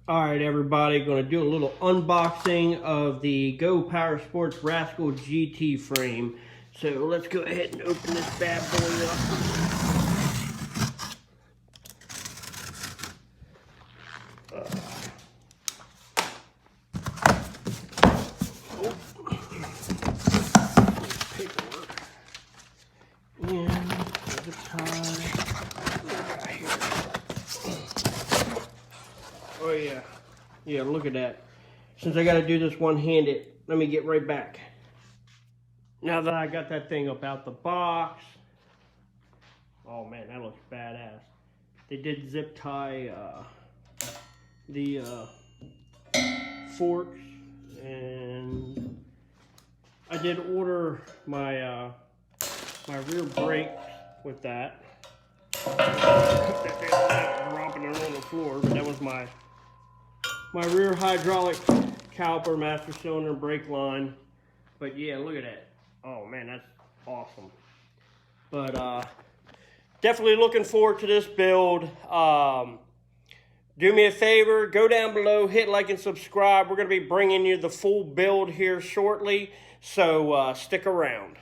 All right, everybody, going to do a little unboxing of the Go Powersports Rascal GT frame. So let's go ahead and open this bad boy up. Paperwork. And there's a tie. Oh yeah. Yeah, look at that. Since I got to do this one-handed, let me get right back. Now that I got that thing up out the box, oh man, that looks badass. They did zip tie the forks, and I did order my my rear brakes with that. Dropping it on the floor, but that was my rear hydraulic caliper, master cylinder, brake line. But yeah, look at that. Oh man, that's awesome. But definitely looking forward to this build. Do me a favor, go down below, hit like and subscribe. We're going to be bringing you the full build here shortly, so stick around.